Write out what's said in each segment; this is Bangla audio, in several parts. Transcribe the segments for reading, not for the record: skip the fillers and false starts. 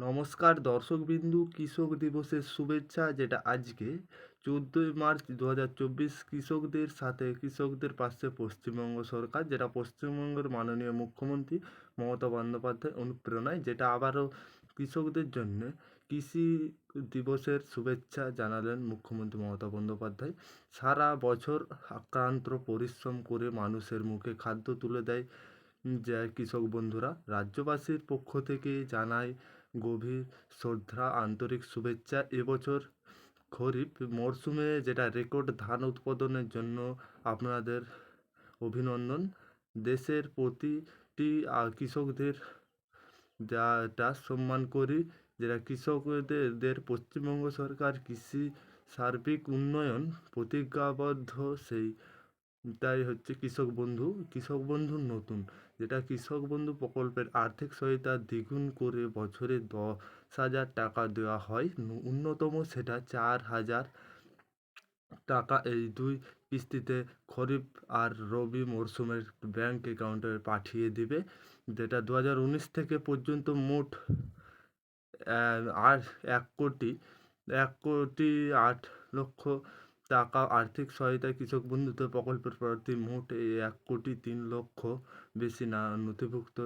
নমস্কার দর্শকবিন্দু, কৃষক দিবসের শুভেচ্ছা। যেটা আজকে 14ই মার্চ 2024, কৃষকদের সাথে কৃষকদের পাশে পশ্চিমবঙ্গ সরকার, যেটা পশ্চিমবঙ্গের মাননীয় মুখ্যমন্ত্রী মমতা বন্দ্যোপাধ্যায় অনুপ্রেরণায়, যেটা আবারও কৃষকদের জন্য কৃষি দিবসের শুভেচ্ছা জানালেন মুখ্যমন্ত্রী মমতা বন্দ্যোপাধ্যায়। সারা বছর আক্রান্ত পরিশ্রম করে মানুষের মুখে খাদ্য তুলে দেয় যে কৃষক বন্ধুরা, রাজ্যবাসীর পক্ষ থেকে জানায় গভীর শ্রদ্ধা, আন্তরিক শুভেচ্ছা। এবছর খরিফ মরশুমে যেটা রেকর্ড ধান উৎপাদনের জন্য আপনাদের অভিনন্দন। দেশের প্রতিটি কৃষকদের যাটা সম্মান করি, যেটা কৃষকদের পশ্চিমবঙ্গ সরকার কৃষি সার্বিক উন্নয়ন প্রতিজ্ঞাবদ্ধ, সেই তাই হচ্ছে কৃষক বন্ধুর নতুন, যেটা কৃষক বন্ধু প্রকল্পের আর্থিক সহায়তা দ্বিগুণ করে বছরে 10,000 টাকা দেওয়া হয়। অন্যতম সেটা 4,000 টাকা এই দুই কিস্তিতে খরিফ আর রবি মরশুমের ব্যাংক অ্যাকাউন্টে পাঠিয়ে দিবে। যেটা 2019 থেকে পর্যন্ত মোট আর 1,08,00,000 টাকা আর্থিক সহায়তা কৃষক বন্ধুত্ব প্রকল্পের প্রতি মোট 1,03,00,000 বেশি না নথিভুক্ত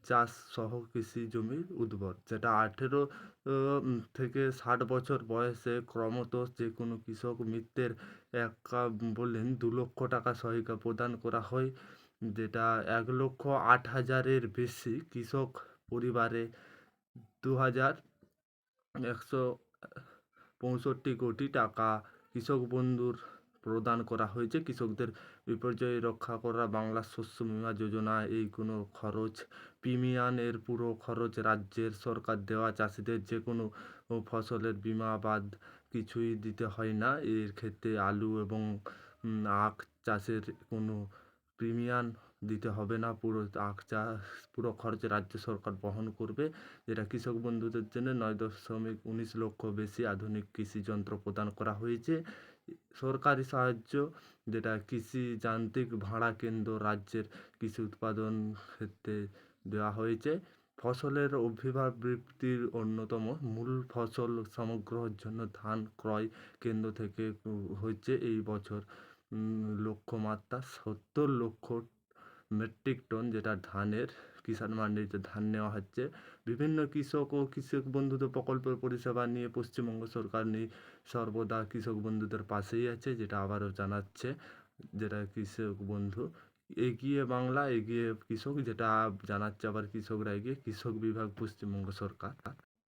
চাষ সহ কৃষি জমির উর্বর, যেটা 18 থেকে 60 বছর বয়সে ক্রমত যে কোনো কৃষক মিত্রের বললেন 2,00,000 টাকা সহায়তা প্রদান করা হয়। যেটা 1,08,000-এর বেশি কৃষক পরিবারে 2,165 কোটি টাকা কৃষক বন্ধুর প্রদান করা হয়েছে। কৃষকদের বিপর্যয় রক্ষা করা বাংলা শস্য বীমা যোজনা, এই কোনো খরচ প্রিমিয়ামের পুরো খরচ রাজ্যের সরকার দেওয়া, চাষিদের যে কোনো ফসলের বীমা বাদ কিছুই দিতে হয় না। এর ক্ষেত্রে আলু এবং আখ চাষের কোনো প্রিমিয়াম দিতে হবে না, পুরো আখ চাষ পুরো খরচ রাজ্য সরকার বহন করবে। যেটা কৃষক বন্ধুদের জন্য 9.19 লক্ষ বেশি আধুনিক কৃষি যন্ত্র প্রদান করা হয়েছে। সরকারি সাহায্য, যেটা কৃষি যান্ত্রিক ভাড়া কেন্দ্র রাজ্যের কৃষি উৎপাদন ক্ষেত্রে দেওয়া হয়েছে। ফসলের অভিভাবৃত্তির অন্যতম মূল ফসল সমগ্রর জন্য ধান ক্রয় কেন্দ্র থেকে হচ্ছে এই বছর লক্ষ্যমাত্রা 70 লক্ষ মেট্রিক টন, যেটা ধানের কিষাণ মান্ডিতে ধান নেওয়া হচ্ছে। বিভিন্ন কৃষক ও কৃষক বন্ধুদের প্রকল্পের পরিষেবা নিয়ে পশ্চিমবঙ্গ সরকার সর্বদা কৃষক বন্ধুদের পাশেই আছে, যেটা আবারও জানাচ্ছে। যেটা কৃষক বন্ধু এগিয়ে বাংলা, এগিয়ে কৃষক, যেটা জানাচ্ছে আবার কৃষকরা এগিয়ে, কৃষক বিভাগ পশ্চিমবঙ্গ সরকার।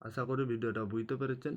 আশা করি ভিডিওটা বুঝতে পেরেছেন।